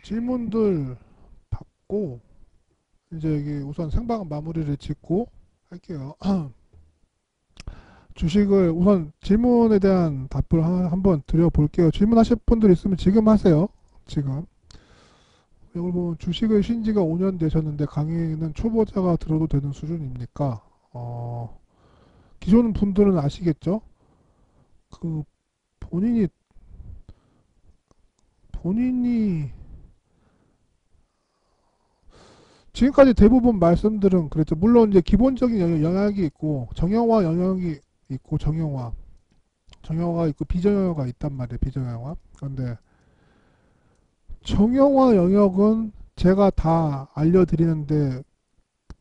질문들 받고 이제 여기 우선 생방 마무리를 짓고 할게요. 주식을 우선 질문에 대한 답을 한번 드려볼게요. 질문하실 분들 있으면 지금 하세요. 지금. 이걸 보면 주식을 쉰 지가 5년 되셨는데 강의는 초보자가 들어도 되는 수준입니까? 기존 분들은 아시겠죠? 그 본인이 지금까지 대부분 말씀들은 그랬죠. 물론 이제 기본적인 영역이 있고 정형화 영역이 있고 정형화가 있고 비정형화가 있단 말이에요. 비정형화. 그런데 정형화 영역은 제가 다 알려드리는데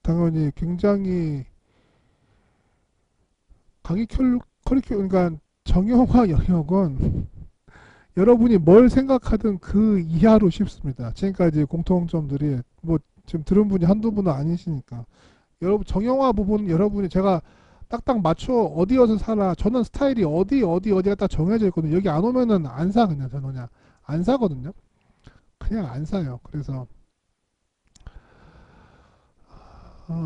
당연히 굉장히 커리큘럼 그러니까 정형화 영역은 여러분이 뭘 생각하든 그 이하로 쉽습니다. 지금까지 공통점들이 뭐 지금 들은 분이 한두 분은 아니시니까 여러분 정형화 부분 여러분이 제가 딱딱 맞춰 어디 어디서 살아 저는 스타일이 어디가 딱 정해져 있거든요. 여기 안 오면은 안 사 그냥 저는 그냥 안 사거든요. 그냥 안 사요.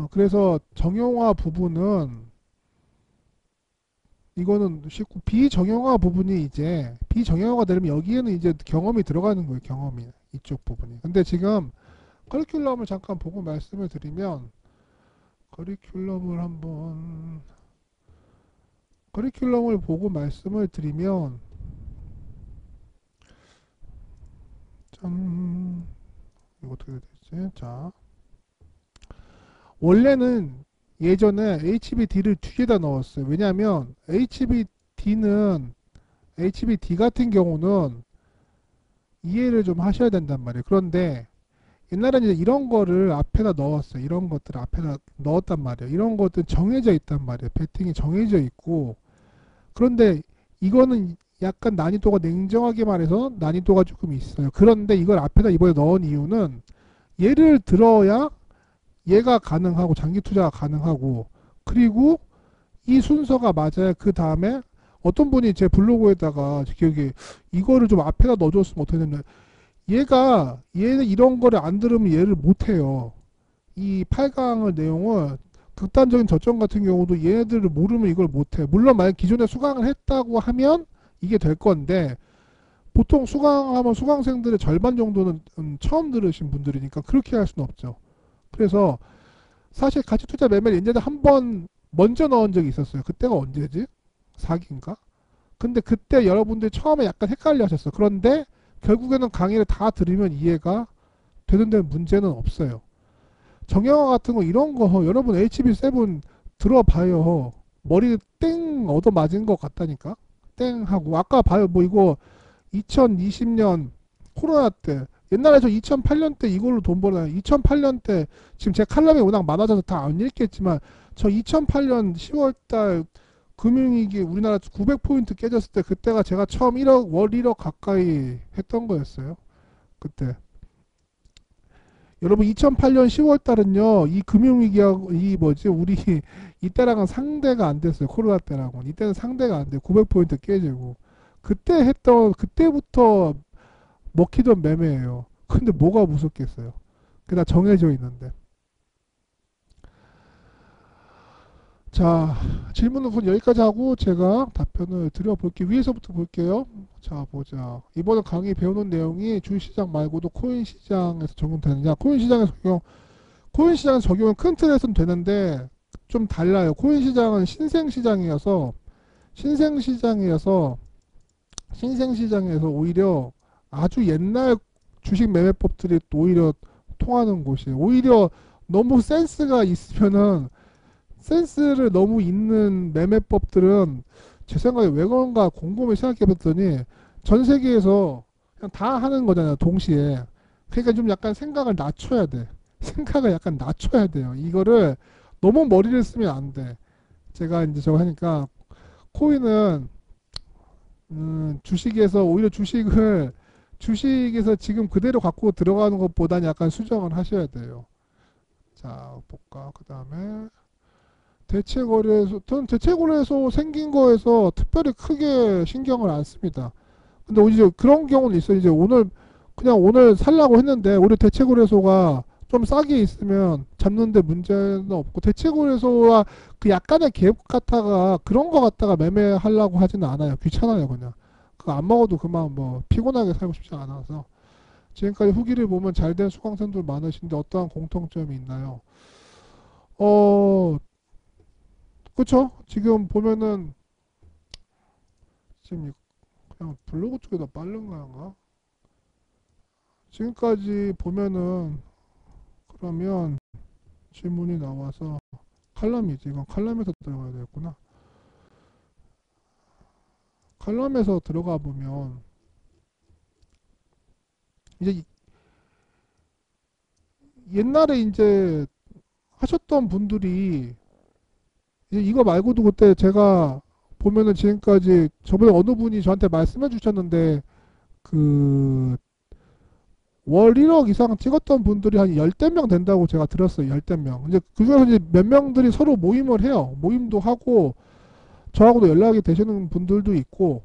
그래서 정형화 부분은 이거는 쉽고 비정형화 부분이 이제 비정형화가 되려면 여기에는 이제 경험이 들어가는 거예요. 경험이 이쪽 부분이. 근데 지금 커리큘럼을 잠깐 보고 말씀을 드리면 커리큘럼을 한번 커리큘럼을 보고 말씀을 드리면 참 이거 어떻게 되지? 자 원래는 예전에 HBD를 뒤에다 넣었어요. 왜냐하면 HBD 같은 경우는 이해를 좀 하셔야 된단 말이에요. 그런데 옛날에는 이제 이런 거를 앞에다 넣었어요. 이런 것들을 앞에다 넣었단 말이에요. 이런 것들 정해져 있단 말이에요. 배팅이 정해져 있고 그런데 이거는 약간 난이도가 냉정하게 말해서 난이도가 조금 있어요. 그런데 이걸 앞에다 이번에 넣은 이유는 예를 들어야 얘가 가능하고 장기 투자가 가능하고 그리고 이 순서가 맞아야 그 다음에 어떤 분이 제 블로그에다가 기억에 이거를 좀 앞에다 넣어줬으면 어떻게 되냐 얘는 이런 거를 안 들으면 얘를 못해요. 이 8강의 내용을 극단적인 저점 같은 경우도 얘네들을 모르면 이걸 못해. 물론 만약 기존에 수강을 했다고 하면 이게 될 건데 보통 수강하면 수강생들의 절반 정도는 처음 들으신 분들이니까 그렇게 할 수는 없죠. 그래서 사실 가치 투자 매매를 옛날에 한 번 먼저 넣은 적이 있었어요. 그때가 언제지? 4기인가? 근데 그때 여러분들이 처음에 약간 헷갈려 하셨어. 그런데 결국에는 강의를 다 들으면 이해가 되는 데 문제는 없어요. 정형화 같은 거 이런 거 여러분 HB7 들어봐요. 머리 땡 얻어 맞은 것 같다니까. 땡 하고 아까 봐요. 뭐 이거 2020년 코로나 때 옛날에 저 2008년 때 이걸로 돈 벌어요. 2008년 때 지금 제 칼럼이 워낙 많아져서 다 안 읽겠지만 저 2008년 10월달 금융위기 우리나라 900포인트 깨졌을 때 그때가 제가 처음 1억 월 1억 가까이 했던 거였어요. 그때 여러분 2008년 10월 달은요 이 금융위기하고 이 뭐지 우리 이때랑은 상대가 안 됐어요. 코로나 때랑은 이때는 상대가 안 돼. 900포인트 깨지고 그때 했던 그때부터 먹히던 매매예요. 근데 뭐가 무섭겠어요. 그다 정해져 있는데. 자 질문은 우선 여기까지 하고 제가 답변을 드려볼게요. 위에서부터 볼게요. 자 보자. 이번에 강의 배우는 내용이 주식시장 말고도 코인 시장에서 적용되느냐. 코인 시장 적용은 큰 틀에서는 되는데 좀 달라요. 코인 시장은 신생시장이어서 신생시장에서 오히려 아주 옛날 주식 매매법들이 또 오히려 통하는 곳이에요. 오히려 너무 센스가 있으면은 센스를 너무 있는 매매법들은 제 생각에 왜 그런가 곰곰이 생각해 봤더니 전 세계에서 그냥 다 하는 거잖아요. 동시에. 그러니까 좀 약간 생각을 낮춰야 돼. 생각을 약간 낮춰야 돼요. 이거를 너무 머리를 쓰면 안 돼. 제가 이제 저거 하니까 코인은 주식에서 오히려 주식에서 지금 그대로 갖고 들어가는 것보다는 약간 수정을 하셔야 돼요. 자 볼까 그 다음에 저는 대체거래소 생긴 거에서 특별히 크게 신경을 안 씁니다. 근데 이제 그런 경우는 있어요. 이제 오늘 그냥 오늘 살라고 했는데 우리 대체거래소가 좀 싸게 있으면 잡는데 문제는 없고, 대체거래소와 그 약간의 갭 갖다가 그런 거 갖다가 매매하려고 하지는 않아요. 귀찮아요. 그냥 그거 안 먹어도 그만 뭐 피곤하게 살고 싶지 않아서. 지금까지 후기를 보면 잘된 수강생들 많으신데 어떠한 공통점이 있나요? 어, 그쵸? 지금 보면은 지금 그냥 블로그 쪽이 더 빠른가요? 지금까지 보면은, 그러면 질문이 나와서 칼럼이지. 이건 칼럼에서 들어가야 되겠구나. 칼럼에서 들어가 보면 이제 옛날에 이제 하셨던 분들이 이제 이거 말고도 그때 제가 보면은 지금까지 저번에 어느 분이 저한테 말씀해 주셨는데, 그 월 1억 이상 찍었던 분들이 한 열댓 명 된다고 제가 들었어요. 열댓 명. 이제 그중에서 이제 몇 명들이 서로 모임을 해요. 모임도 하고 저하고도 연락이 되시는 분들도 있고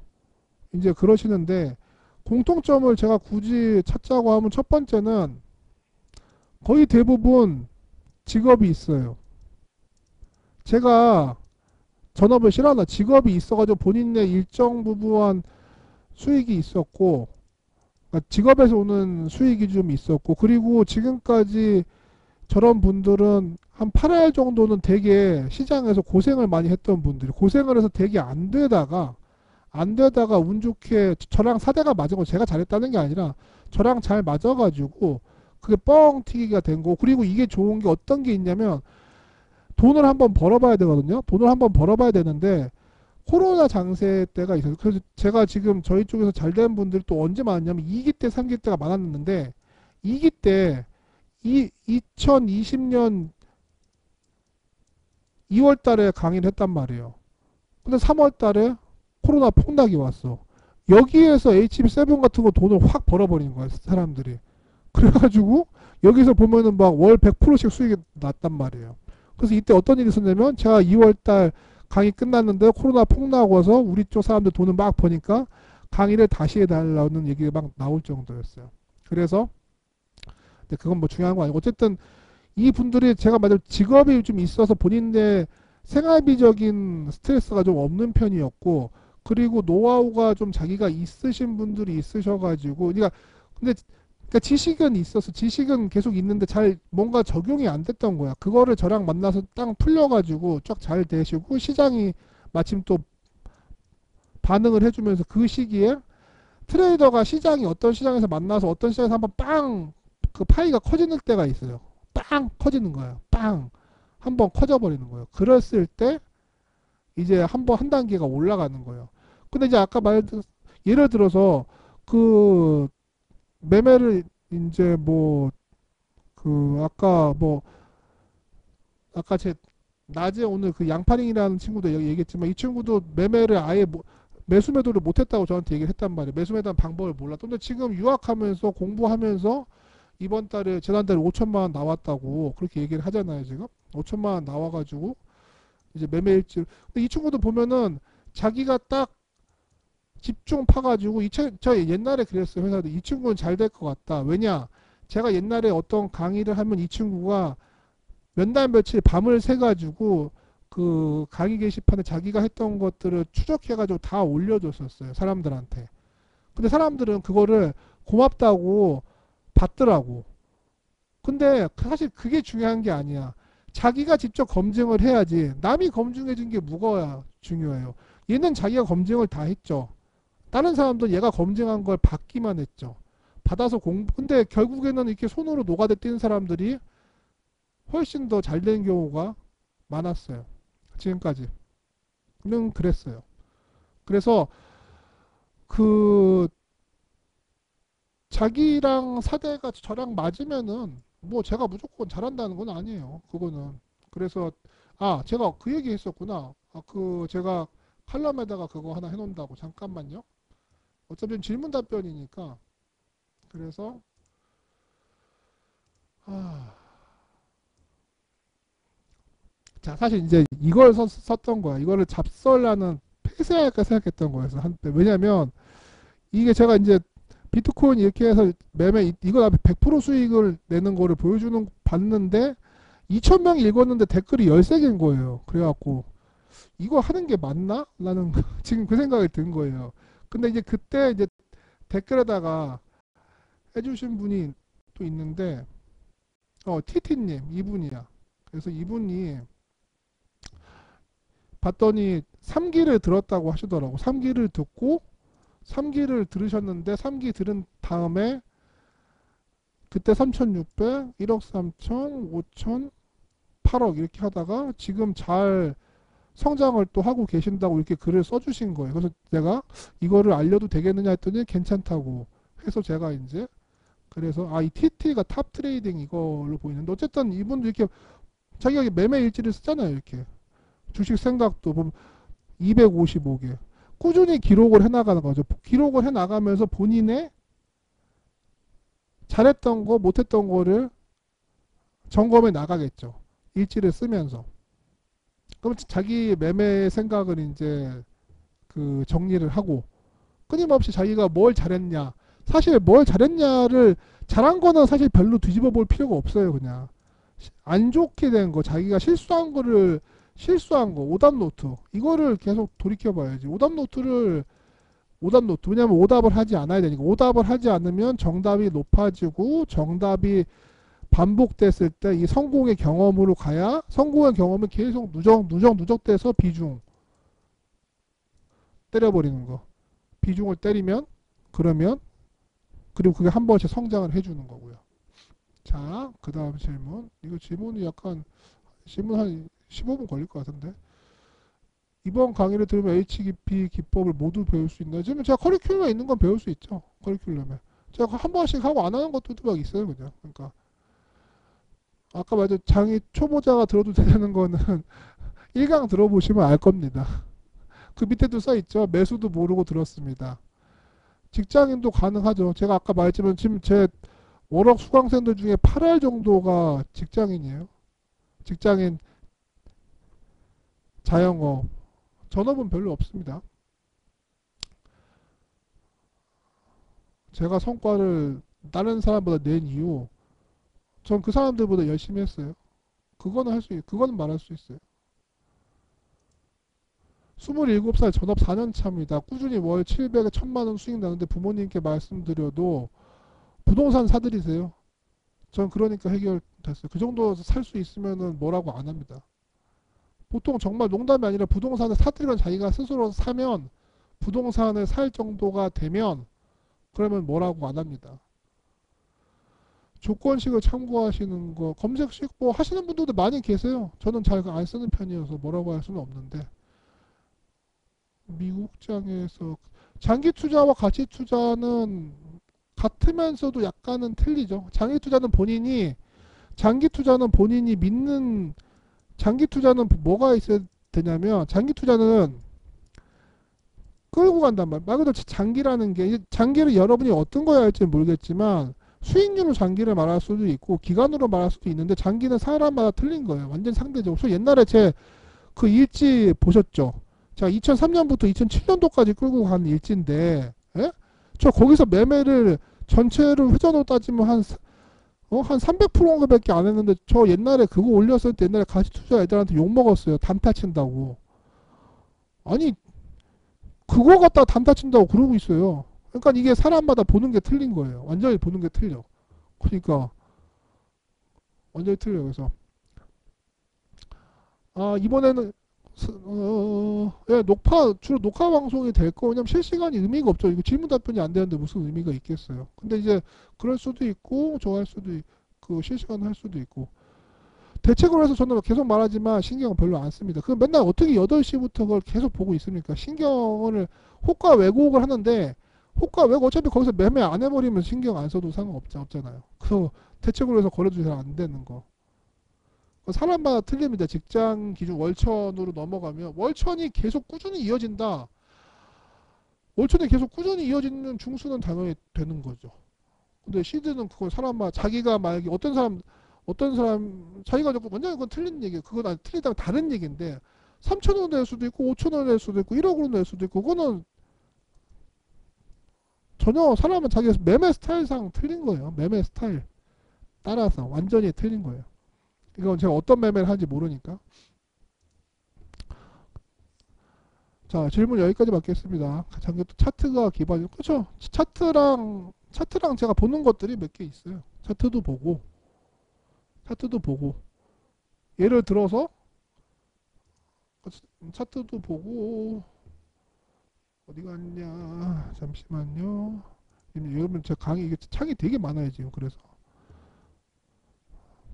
이제 그러시는데, 공통점을 제가 굳이 찾자고 하면 첫 번째는 거의 대부분 직업이 있어요. 제가 전업을 싫어한다. 직업이 있어가지고 본인의 일정 부분한 수익이 있었고, 그러니까 직업에서 오는 수익이 좀 있었고, 그리고 지금까지 저런 분들은 한 8할 정도는 되게 시장에서 고생을 많이 했던 분들이, 고생을 해서 되게 안 되다가 운 좋게 저랑 사대가 맞은 거, 제가 잘했다는 게 아니라 저랑 잘 맞아가지고 그게 뻥 튀기가 된 거고, 그리고 이게 좋은 게 어떤 게 있냐면 돈을 한번 벌어봐야 되거든요. 돈을 한번 벌어봐야 되는데 코로나 장세 때가 있어요. 그래서 제가 지금 저희 쪽에서 잘 된 분들이 또 언제 많았냐면 2기 때, 3기 때가 많았는데, 2기 때 2020년 2월 달에 강의를 했단 말이에요. 근데 3월 달에 코로나 폭락이 왔어. 여기에서 HB7 같은 거 돈을 확 벌어버리는 거야, 사람들이. 그래가지고 여기서 보면은 막 월 100%씩 수익이 났단 말이에요. 그래서 이때 어떤 일이 있었냐면, 제가 2월달 강의 끝났는데 코로나 폭락 와서 우리 쪽 사람들 돈을 막 버니까 강의를 다시 해달라는 얘기가 막 나올 정도였어요. 그래서 근데 그건 뭐 중요한 거 아니고, 어쨌든 이 분들이 제가 말대로 직업이 좀 있어서 본인의 생활비적인 스트레스가 좀 없는 편이었고, 그리고 노하우가 좀 자기가 있으신 분들이 있으셔가지고, 그러니까 근데 그러니까 지식은 있어서 지식은 계속 있는데 잘 뭔가 적용이 안 됐던 거야. 그거를 저랑 만나서 딱 풀려가지고 쫙 잘 되시고, 시장이 마침 또 반응을 해주면서 그 시기에 트레이더가 시장이 어떤 시장에서 만나서 어떤 시장에서 한번 빵 그 파이가 커지는 때가 있어요. 빵 커지는 거예요. 빵 한번 커져버리는 거예요. 그랬을 때 이제 한번 한 단계가 올라가는 거예요. 근데 이제 아까 예를 들어서 그 매매를 이제 뭐 그 아까 제 낮에 오늘 그 양파링이라는 친구도 얘기했지만, 이 친구도 매매를 아예 매수 매도를 못했다고 저한테 얘기를 했단 말이에요. 매수 매도한 방법을 몰랐던. 근데 지금 유학하면서 공부하면서 이번 달에 지난달에 5천만 원 나왔다고 그렇게 얘기를 하잖아요. 지금 5천만 원 나와가지고 이제 매매 일지. 근데 이 친구도 보면은 자기가 딱 집중 파가지고, 저 옛날에 그랬어요. 회사도 이 친구는 잘 될 것 같다. 왜냐, 제가 옛날에 어떤 강의를 하면 이 친구가 몇 날 며칠 밤을 새가지고 그 강의 게시판에 자기가 했던 것들을 추적해가지고 다 올려줬었어요, 사람들한테. 근데 사람들은 그거를 고맙다고 받더라고. 근데 사실 그게 중요한 게 아니야. 자기가 직접 검증을 해야지. 남이 검증해 준 게 뭐가 중요해요. 얘는 자기가 검증을 다 했죠. 다른 사람도 얘가 검증한 걸 받기만 했죠. 받아서 근데 결국에는 이렇게 손으로 노가다 뛰는 사람들이 훨씬 더 잘 되는 경우가 많았어요. 지금까지는 그랬어요. 그래서 그 자기랑 사대가 저랑 맞으면은 뭐 제가 무조건 잘한다는 건 아니에요. 그거는. 그래서 제가 그 얘기 했었구나. 그 제가 칼럼에다가 그거 하나 해놓는다고. 잠깐만요. 어차피 질문 답변이니까. 그래서 아, 자, 사실 이제 이걸 썼던 거야. 이거를 잡설라는 폐쇄할까 생각했던 거였어 한때. 왜냐면 이게 제가 이제 비트코인 이렇게 해서 매매 이거 앞에 100% 수익을 내는 거를 보여주는 봤는데 2,000명이 읽었는데 댓글이 13개인 거예요. 그래갖고 이거 하는 게 맞나? 라는 지금 그 생각이 든 거예요. 근데 이제 그때 이제 댓글에다가 해주신 분이 또 있는데 TT님 이분이야. 그래서 이분이 봤더니 3기를 들었다고 하시더라고. 3기를 듣고 3기를 들으셨는데 3기 들은 다음에 그때 3,600, 1억 3천, 5천, 8억 이렇게 하다가 지금 잘 성장을 또 하고 계신다고 이렇게 글을 써주신 거예요. 그래서 내가 이거를 알려도 되겠느냐 했더니 괜찮다고 해서 제가 이제 그래서 이 TT가 탑 트레이딩 이걸로 보이는데 어쨌든 이분도 이렇게 자기가 매매 일지를 쓰잖아요. 이렇게 주식 생각도 보면 255개 꾸준히 기록을 해나가는 거죠. 기록을 해나가면서 본인의 잘했던 거 못했던 거를 점검해 나가겠죠. 일지를 쓰면서. 그럼 자기 매매 생각을 이제 그 정리를 하고 끊임없이 자기가 뭘 잘했냐 사실 뭘 잘했냐를 잘한 거는 사실 별로 뒤집어 볼 필요가 없어요. 그냥 안 좋게 된 거 자기가 실수한 거를 실수한 거 오답 노트 이거를 계속 돌이켜 봐야지. 오답 노트 왜냐면 오답을 하지 않아야 되니까. 오답을 하지 않으면 정답이 높아지고 정답이 반복됐을 때 이 성공의 경험으로 가야 성공의 경험은 계속 누적돼서 비중 때려버리는 거. 비중을 때리면 그러면 그리고 그게 한 번씩 성장을 해주는 거고요. 자, 그 다음 질문. 이거 질문이 약간 질문 한 15분 걸릴 것 같은데. 이번 강의를 들으면 HGP 기법을 모두 배울 수 있나요? 지금 제가 커리큘럼에 있는 건 배울 수 있죠. 커리큘럼에. 제가 한 번씩 하고 안 하는 것도 막 있어요. 그냥. 그러니까 아까 말했죠. 장이 초보자가 들어도 되는 거는 1강 들어보시면 알 겁니다. 그 밑에도 써 있죠. 매수도 모르고 들었습니다. 직장인도 가능하죠. 제가 아까 말했지만 지금 제 월업 수강생들 중에 8할 정도가 직장인이에요. 직장인 자영업. 전업은 별로 없습니다. 제가 성과를 다른 사람보다 낸 이유 전 그 사람들보다 열심히 했어요. 그거는 말할 수 있어요. 27살 전업 4년 차입니다. 꾸준히 월 700에 1000만원 수익 나는데 부모님께 말씀드려도 부동산 사드리세요. 전 그러니까 해결됐어요. 그 정도 살 수 있으면은 뭐라고 안 합니다. 보통 정말 농담이 아니라 부동산을 사들이건 자기가 스스로 사면 부동산을 살 정도가 되면 그러면 뭐라고 안 합니다. 조건식을 참고하시는 거 검색식 뭐 하시는 분들도 많이 계세요. 저는 잘 안 쓰는 편이어서 뭐라고 할 수는 없는데 미국장에서 장기 투자와 가치 투자는 같으면서도 약간은 틀리죠. 장기 투자는 본인이 믿는 장기 투자는 뭐가 있어야 되냐면 장기 투자는 끌고 간단 말이에요. 말 그대로 장기라는 게 장기를 여러분이 어떤 거야 할지 모르겠지만 수익률로 장기를 말할 수도 있고 기간으로 말할 수도 있는데 장기는 사람마다 틀린 거예요. 완전 상대적으로. 그래서 옛날에 제 그 일지 보셨죠? 자, 2003년부터 2007년도까지 끌고 간 일지인데, 예? 저 거기서 매매를 전체를 회전으로 따지면 한 300%밖에 안 했는데, 저 옛날에 그거 올렸을 때 옛날에 가치 투자 애들한테 욕 먹었어요. 단타 친다고. 아니, 그거 갖다 단타 친다고 그러고 있어요. 그러니까 이게 사람마다 보는 게 틀린 거예요. 완전히 보는 게 틀려. 그러니까, 완전히 틀려요. 그래서, 이번에는 예, 주로 녹화 방송이 될 거, 왜냐면 실시간이 의미가 없죠. 이거 질문 답변이 안 되는데 무슨 의미가 있겠어요. 근데 이제 그럴 수도 있고, 저 할 수도 있고, 실시간 할 수도 있고. 대책으로 해서 저는 계속 말하지만 신경 별로 안 씁니다. 그 맨날 어떻게 8시부터 그걸 계속 보고 있습니까? 신경을, 호가 왜곡을 하는데, 호가 왜곡 어차피 거기서 매매 안 해버리면 신경 안 써도 상관없잖아요. 그 대책으로 해서 거래도 잘 안 되는 거. 사람마다 틀립니다. 직장 기준 월천으로 넘어가면 월천이 계속 꾸준히 이어진다. 월천이 계속 꾸준히 이어지는 중수는 당연히 되는 거죠. 근데 시드는 그걸 사람마다 자기가 만약에 어떤 사람 자기가 완전히 그건 틀린 얘기예요. 그건 틀리다면 다른 얘기인데 3,000원 낼 수도 있고 5,000원 낼 수도 있고 1억으로 낼 수도 있고 그거는 전혀 사람은 자기 매매 스타일상 틀린 거예요. 매매 스타일 따라서 완전히 틀린 거예요. 이건 제가 어떤 매매를 하는지 모르니까. 자, 질문 여기까지 받겠습니다. 장기도 차트가 기반이고, 그렇죠? 차트랑 제가 보는 것들이 몇 개 있어요. 차트도 보고, 예를 들어서, 차트도 보고, 어디 갔냐, 잠시만요. 여러분, 제 강의, 이게 창이 되게 많아요, 지금. 그래서.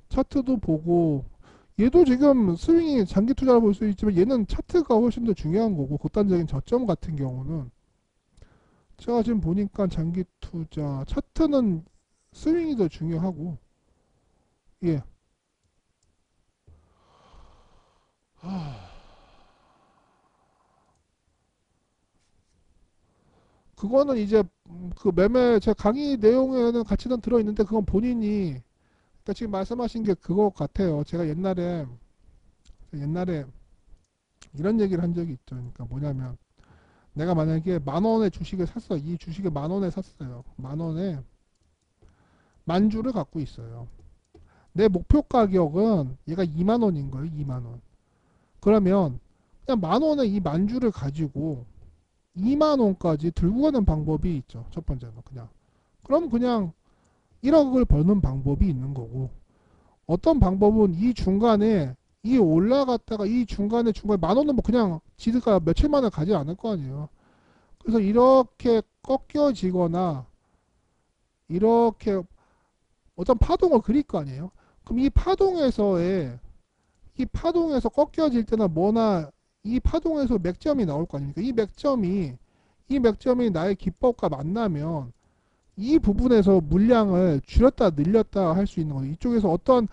차트도 보고, 얘도 지금 스윙이 장기 투자를 볼 수 있지만 얘는 차트가 훨씬 더 중요한 거고, 극단적인 저점 같은 경우는 제가 지금 보니까 장기 투자 차트는 스윙이 더 중요하고, 예. 그거는 이제 그 매매 제 강의 내용에는 같이 는 들어있는데 그건 본인이, 그러니까 지금 말씀하신 게 그거 같아요. 제가 옛날에 이런 얘기를 한 적이 있죠. 그러니까 뭐냐면 내가 만약에 10,000원의 주식을 샀어. 이 주식을 10,000원에 샀어요. 10,000원에 만 주를 갖고 있어요. 내 목표 가격은 얘가 20,000원인 거예요. 20,000원. 그러면 그냥 10,000원의 이 만 주를 가지고 20,000원까지 들고 가는 방법이 있죠. 첫 번째는 그냥. 그럼 그냥 1억을 버는 방법이 있는 거고, 어떤 방법은 이 중간에 이 올라갔다가 이 중간에 10,000원은 뭐 그냥 지드가 며칠만에 가지 않을 거 아니에요. 그래서 이렇게 꺾여지거나 이렇게 어떤 파동을 그릴 거 아니에요. 그럼 이 파동에서 꺾여질 때나 뭐나 이 파동에서 맥점이 나올 거 아닙니까? 이 맥점이 나의 기법과 만나면 이 부분에서 물량을 줄였다 늘렸다 할 수 있는 거예요. 이쪽에서 어떤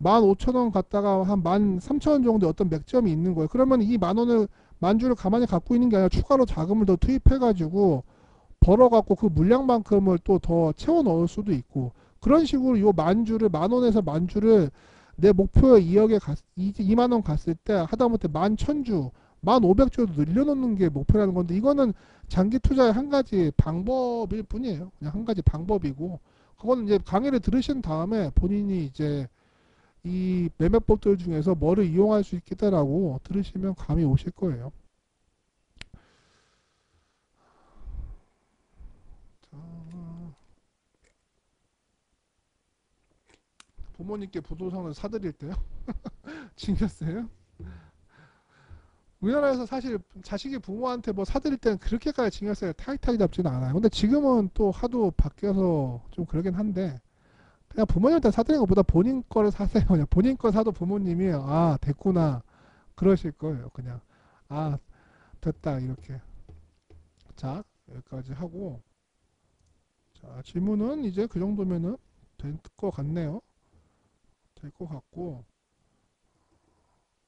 15,000원 갔다가 한 13,000원 정도 어떤 맥점이 있는 거예요. 그러면 이 만원을 만주를 가만히 갖고 있는 게 아니라 추가로 자금을 더 투입해가지고 벌어갖고 그 물량만큼을 또 더 채워 넣을 수도 있고, 그런 식으로 요 만주를 10,000원에서 만주를 내 목표 2억에 2만원 갔을 때 하다못해 11,000주 1,500주도 늘려놓는 게 목표라는 건데, 이거는 장기 투자의 한 가지 방법일 뿐이에요. 그냥 한 가지 방법이고, 그거는 이제 강의를 들으신 다음에 본인이 이제 이 매매법들 중에서 뭐를 이용할 수 있겠다라고 들으시면 감이 오실 거예요. 자, 부모님께 부동산을 사드릴 때요? 징겼어요? 우리나라에서 사실 자식이 부모한테 뭐 사드릴 때는 그렇게까지 징역세가 타이트하게 잡지는 않아요. 근데 지금은 또 하도 바뀌어서 좀 그러긴 한데, 그냥 부모님한테 사드리는 것보다 본인 거를 사세요. 그냥 본인 거 사도 부모님이 아 됐구나 그러실 거예요. 그냥 아 됐다 이렇게. 자, 여기까지 하고, 자, 질문은 이제 그 정도면은 될 것 같네요. 될 것 같고,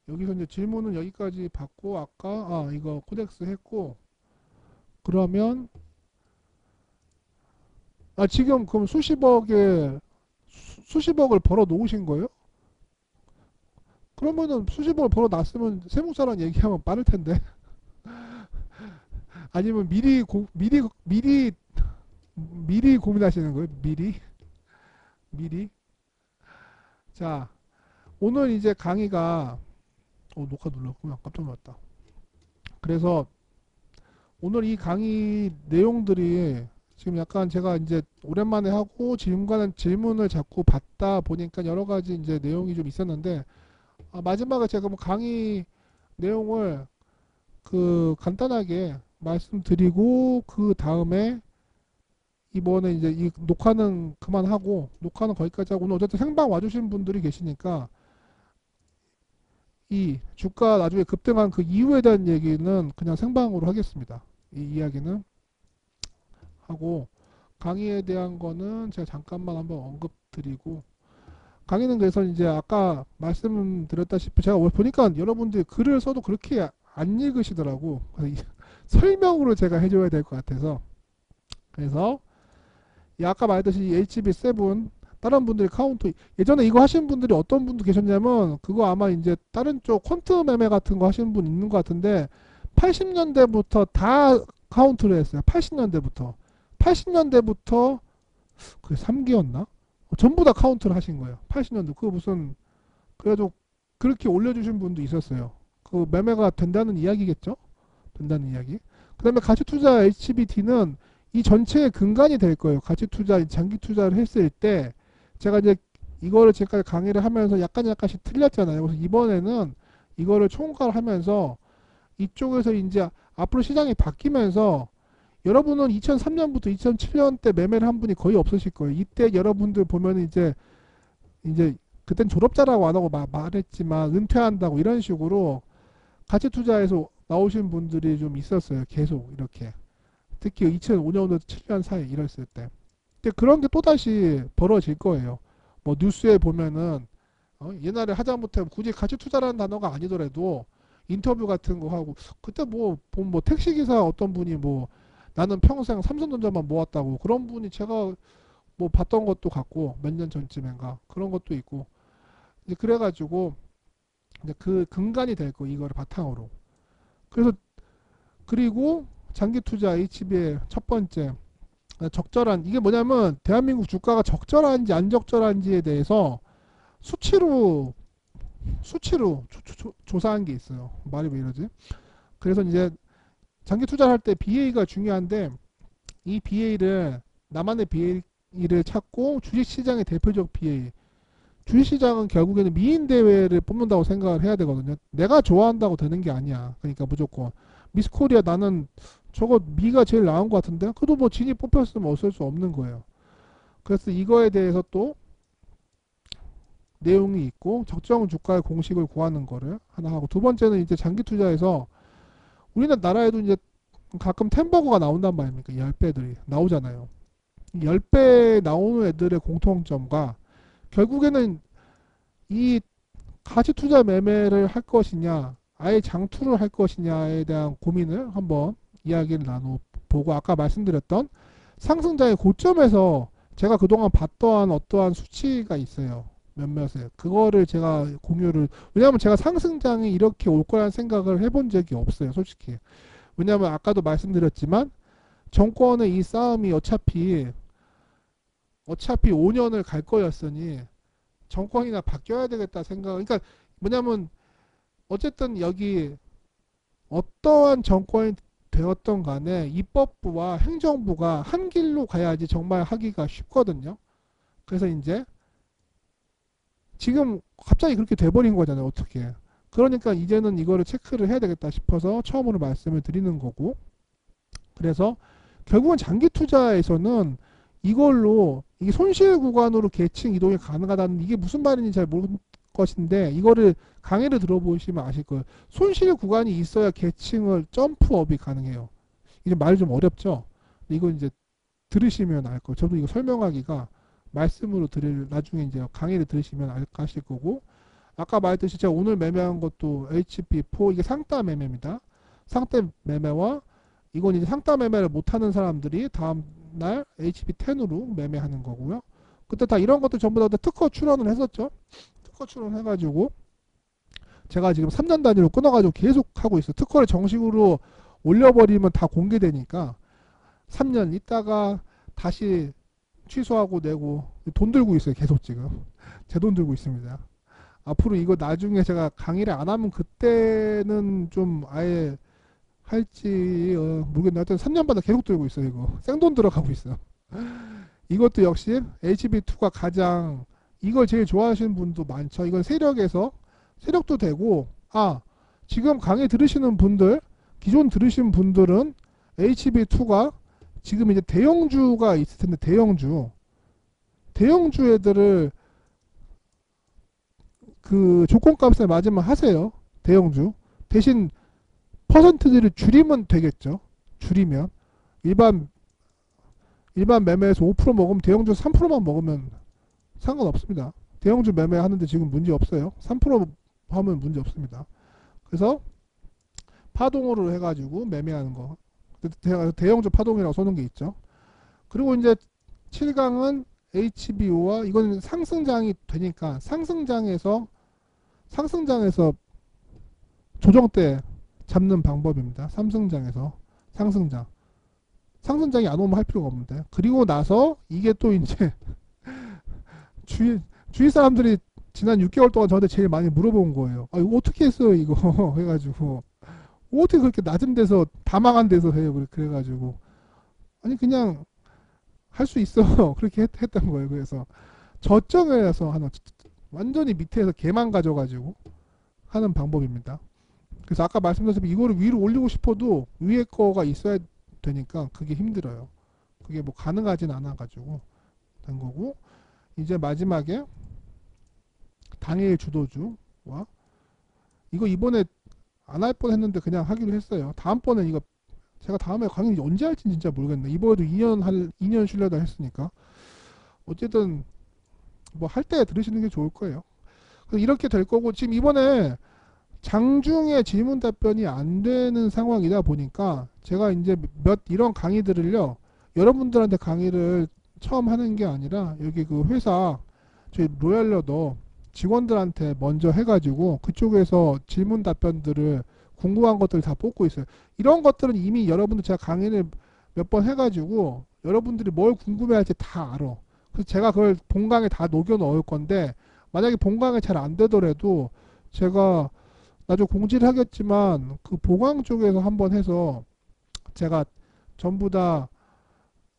여기서 이제 질문은 여기까지 받고, 아까 이거 코덱스 했고, 그러면 지금 그럼 수십억을 벌어 놓으신 거예요? 그러면은 수십억을 벌어 놨으면 세무사랑 얘기하면 빠를 텐데. 아니면 미리 고민하시는 거예요? 미리. 자, 오늘 이제 강의가 녹화 눌렀구나. 깜짝 놀랐다. 그래서 오늘 이 강의 내용들이 지금 약간 제가 이제 오랜만에 하고 질문을 자꾸 받다 보니까 여러 가지 이제 내용이 좀 있었는데, 마지막에 제가 뭐 강의 내용을 그 간단하게 말씀드리고 그 다음에 이번에 이제 이 녹화는 그만하고, 녹화는 거기까지 하고, 오늘 어쨌든 생방 와주신 분들이 계시니까 이 주가 나중에 급등한 그 이유에 대한 얘기는 그냥 생방으로 하겠습니다. 이 이야기는 하고, 강의에 대한 거는 제가 잠깐만 한번 언급드리고, 강의는 그래서 이제 아까 말씀드렸다시피 제가 보니까 여러분들이 글을 써도 그렇게 안 읽으시더라고. 그래서 설명으로 제가 해줘야 될 것 같아서, 그래서 아까 말했듯이 HB7 다른 분들이 카운터, 예전에 이거 하신 분들이 어떤 분도 계셨냐면, 그거 아마 이제 다른 쪽 퀀트 매매 같은 거 하시는 분 있는 것 같은데 80년대부터 다 카운트를 했어요. 80년대부터 80년대부터 그게 3기였나? 전부 다 카운트를 하신 거예요. 80년대. 그거 무슨 그래도 그렇게 올려주신 분도 있었어요. 그 매매가 된다는 이야기겠죠? 된다는 이야기. 그 다음에 가치투자 HBT는 이 전체의 근간이 될 거예요. 가치투자, 장기 투자를 했을 때 제가 이제 이거를 지금까지 강의를 하면서 약간씩 틀렸잖아요. 그래서 이번에는 이거를 총괄하면서 이쪽에서 이제 앞으로 시장이 바뀌면서 여러분은 2003년부터 2007년 때 매매를 한 분이 거의 없으실 거예요. 이때 여러분들 보면 이제 그땐 졸업자라고 안 하고 말했지만 은퇴한다고 이런 식으로 가치 투자에서 나오신 분들이 좀 있었어요. 계속 이렇게. 특히 2005년부터 7년 사이 이랬을 때. 근데 그런 게 또다시 벌어질 거예요. 뭐 뉴스에 보면은 옛날에 하다못해 굳이 가치 투자라는 단어가 아니더라도 인터뷰 같은 거 하고 그때 뭐 택시기사 어떤 분이 뭐 나는 평생 삼성전자만 모았다고 그런 분이 제가 뭐 봤던 것도 같고 몇 년 전쯤인가 그런 것도 있고 이제 그래가지고 이제 그 근간이 될 거 이거를 바탕으로 그래서 그리고 장기 투자 HB의 첫 번째 적절한 이게 뭐냐면 대한민국 주가가 적절한지 안 적절한지에 대해서 수치로 조사한 게 있어요. 말이 왜 이러지? 그래서 이제 장기 투자를 할 때 BA가 중요한데 이 BA를 나만의 BA를 찾고 주식시장의 대표적 BA 주식시장은 결국에는 미인 대회를 뽑는다고 생각을 해야 되거든요. 내가 좋아한다고 되는 게 아니야. 그러니까 무조건 미스코리아 나는 저거 미가 제일 나은 것 같은데 그래도 뭐 진이 뽑혔으면 어쩔 수 없는 거예요. 그래서 이거에 대해서 또 내용이 있고 적정 주가의 공식을 구하는 거를 하나 하고 두 번째는 이제 장기 투자에서 우리나라에도 이제 가끔 템버거가 나온단 말입니까? 10배들이 나오잖아요. 10배 나오는 애들의 공통점과 결국에는 이 가치 투자 매매를 할 것이냐 아예 장투를 할 것이냐에 대한 고민을 한번 이야기를 나눠보고 아까 말씀드렸던 상승장의 고점에서 제가 그동안 봤던 어떠한 수치가 있어요. 몇몇에 그거를 제가 공유를 왜냐하면 제가 상승장이 이렇게 올 거라는 생각을 해본 적이 없어요. 솔직히 왜냐하면 아까도 말씀드렸지만 정권의 이 싸움이 어차피 5년을 갈 거였으니 정권이나 바뀌어야 되겠다 생각. 그러니까 뭐냐면 어쨌든 여기 어떠한 정권이 되었던 간에 입법부와 행정부가 한 길로 가야지 정말 하기가 쉽거든요. 그래서 이제 지금 갑자기 그렇게 돼버린 거잖아요. 어떻게. 그러니까 이제는 이거를 체크를 해야 되겠다 싶어서 처음으로 말씀을 드리는 거고 그래서 결국은 장기 투자에서는 이걸로 이게 손실 구간으로 계층 이동이 가능하다는 이게 무슨 말인지 잘 모를 것인데 이거를 강의를 들어보시면 아실 거예요. 손실 구간이 있어야 계층을 점프업이 가능해요. 이제 말이 좀 어렵죠. 이거 이제 들으시면 알 거예요. 저도 이거 설명하기가 말씀으로 나중에 이제 강의를 들으시면 아실 거고 아까 말했듯이 제가 오늘 매매한 것도 HP4 이게 상따 매매입니다. 상따 매매와 이건 이제 상따 매매를 못하는 사람들이 다음날 HP10으로 매매하는 거고요. 그때 다 이런 것들 전부 다 특허 출원을 했었죠. 특허 출원해가지고 제가 지금 3년 단위로 끊어가지고 계속 하고 있어요. 특허를 정식으로 올려버리면 다 공개되니까 3년 있다가 다시 취소하고 내고 돈 들고 있어요. 계속 지금 제 돈 들고 있습니다. 앞으로 이거 나중에 제가 강의를 안 하면 그때는 좀 아예 할지 모르겠네. 하여튼 3년마다 계속 들고 있어요. 이거 생돈 들어가고 있어요. 이것도 역시 HB2가 가장 이걸 제일 좋아하시는 분도 많죠. 이건 세력도 되고 지금 강의 들으시는 분들 기존 들으신 분들은 HB2가 지금 이제 대형주가 있을 텐데 대형주 애들을 그 조건값에 맞으면 하세요. 대형주 대신 퍼센트들을 줄이면 되겠죠. 줄이면 일반 매매에서 5% 먹으면 대형주 3%만 먹으면 상관없습니다. 대형주 매매하는데 지금 문제 없어요. 3% 하면 문제 없습니다. 그래서 파동으로 해가지고 매매하는 거. 대형주 파동이라고 써놓은 게 있죠. 그리고 이제 7강은 HBO와 이건 상승장이 되니까 상승장에서 조정대 잡는 방법입니다. 상승장 상선장이 안 오면 할 필요가 없는데. 그리고 나서 이게 또 이제 주위 사람들이 지난 6개월 동안 저한테 제일 많이 물어본 거예요. 아, 이거 어떻게 했어요, 이거? 해가지고. 어떻게 그렇게 낮은 데서, 다 망한 데서 해요? 그래가지고. 아니, 그냥 할 수 있어. 그렇게 했던 거예요. 그래서 저점을 해서 하는, 완전히 밑에서 개만 가져가지고 하는 방법입니다. 그래서 아까 말씀드렸지만 이거를 위로 올리고 싶어도 위에 거가 있어야 되니까 그게 힘들어요. 그게 뭐 가능하진 않아가지고 된 거고, 이제 마지막에 당일 주도주와, 이거 이번에 안 할 뻔 했는데 그냥 하기로 했어요. 다음번에 이거 제가 다음에 강의 언제 할지 진짜 모르겠네. 이번에도 2년 쉬려다 했으니까. 어쨌든 뭐 할 때 들으시는 게 좋을 거예요. 그래서 이렇게 될 거고, 지금 이번에 장중에 질문 답변이 안 되는 상황이다 보니까 제가 이제 이런 강의들을요, 여러분들한테 강의를 처음 하는 게 아니라 여기 그 회사 저희 로얄러더 직원들한테 먼저 해가지고 그쪽에서 질문 답변들을, 궁금한 것들 다 뽑고 있어요. 이런 것들은 이미 여러분들 제가 강의를 몇 번 해가지고 여러분들이 뭘 궁금해할지 다 알아. 그래서 제가 그걸 본강에 다 녹여 넣을 건데, 만약에 본강에 잘 안 되더라도 제가 나중에 공지를 하겠지만 그 보강 쪽에서 한번 해서 제가 전부 다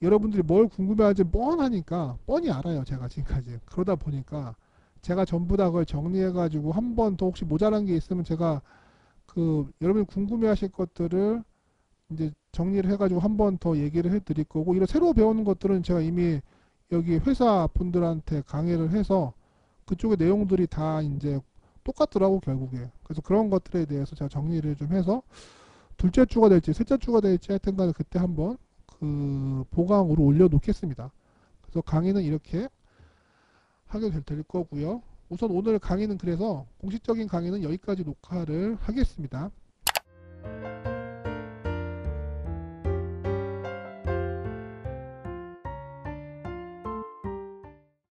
여러분들이 뭘 궁금해할지 뻔하니까 뻔히 알아요. 제가 지금까지 그러다 보니까 제가 전부 다 그걸 정리해 가지고 한 번 더 혹시 모자란 게 있으면 제가 그 여러분이 궁금해하실 것들을 이제 정리를 해가지고 한 번 더 얘기를 해드릴 거고, 이런 새로 배우는 것들은 제가 이미 여기 회사 분들한테 강의를 해서 그쪽의 내용들이 다 이제 똑같더라고 결국에. 그래서 그런 것들에 대해서 제가 정리를 좀 해서 둘째 주가 될지 셋째 주가 될지 하여튼 간에 그때 한번 그 보강으로 올려놓겠습니다. 그래서 강의는 이렇게 하게 될 거고요. 우선 오늘 강의는 그래서 공식적인 강의는 여기까지 녹화를 하겠습니다.